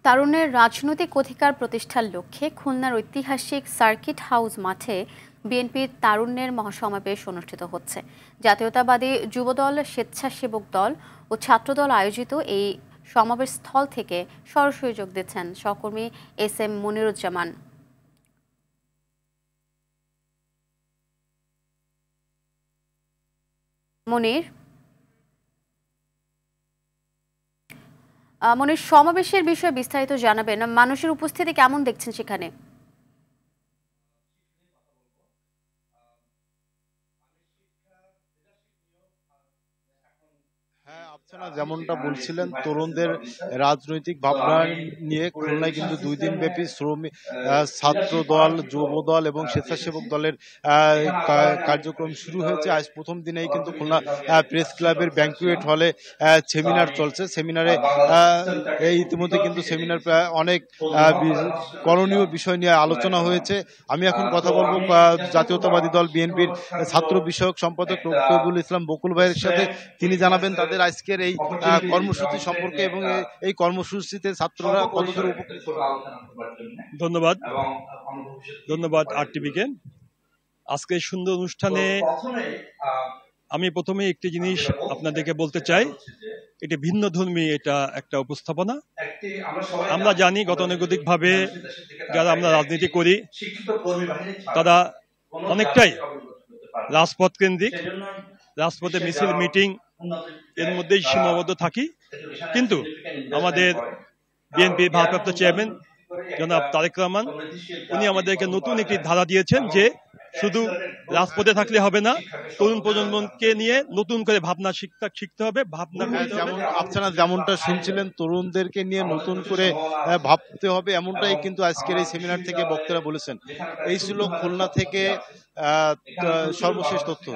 তারুণ্যের রাজনৈতিক অধিকার প্রতিষ্ঠার লক্ষ্যে খুলনার ঐতিহাসিক সার্কিট হাউস মাঠে বিএনপির তারুণ্যের মহাসমাবেশ অনুষ্ঠিত হচ্ছে। জাতীয়তাবাদী যুবদল, স্বেচ্ছাসেবক দল ও ছাত্রদল আয়োজিত এই সমাবেশ স্থল থেকে সরাসরি যোগ দিচ্ছেন সহকর্মী এস.এম. মনিরুজ্জামান। মনির, সমাবেশের বিষয়ে বিস্তারিত জানাবেন। মানুষের উপস্থিতি কেমন দেখছেন সেখানে? হ্যাঁ, আফসানা যেমনটা বলছিলেন, তরুণদের রাজনৈতিক ভাবনা নিয়ে খুলনায় কিন্তু 2 দিন ব্যাপী শ্রমিক ছাত্র দল, যুব দল এবং স্বেচ্ছাসেবক দলের কার্যক্রম শুরু হয়েছে। আজ প্রথম দিনেই কিন্তু খুলনা প্রেস ক্লাবের ব্যাংকুয়েট হলে সেমিনার চলছে। সেমিনারে ইতিমধ্যে কিন্তু সেমিনার প্রায় অনেক করণীয় বিষয় নিয়ে আলোচনা হয়েছে। আমি এখন কথা বলবো জাতীয়তাবাদী দল বিএনপির ছাত্র বিষয়ক সম্পাদক রকিবুল ইসলাম বকুল ভাইয়ের সাথে। তিনি জানাবেন তাদের আজকের এই কর্মসূচি সম্পর্কে এবং এই কর্মসূচিতে ছাত্ররা কতদূর উপকৃত। ধন্যবাদ আরটিভিকে। আজকে সুন্দর অনুষ্ঠানে আমি প্রথমে একটি জিনিস আপনাদেরকে বলতে চাই, এটি ভিন্ন ধর্মী এটা একটা উপস্থাপনা। আমরা জানি গতানুগতিক ভাবে যারা আমরা রাজনীতি করি তারা অনেকটাই রাজপথ কেন্দ্রিক, রাজপথে মিছিল মিটিং এর মধ্যেই সীমাবদ্ধ থাকি। কিন্তু আমাদের বিএনপির ভারপ্রাপ্ত চেয়ারম্যান জনাব তারেক রহমান উনি আমাদেরকে নতুন একটি ধারা দিয়েছেন যে শুধু রাজপথে থাকলে হবে না, তরুণ প্রজন্মকে নিয়ে নতুন করে ভাবনা শিখতে হবে। আপনারা যেমনটা শুনছিলেন, তরুণদেরকে নিয়ে নতুন করে ভাবতে হবে, এমনটাই কিন্তু আজকের এই সেমিনার থেকে বক্তারা বলেছেন। এই ছিল খুলনা থেকে সর্বশেষ তথ্য।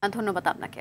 ধন্যবাদ আপনাকে।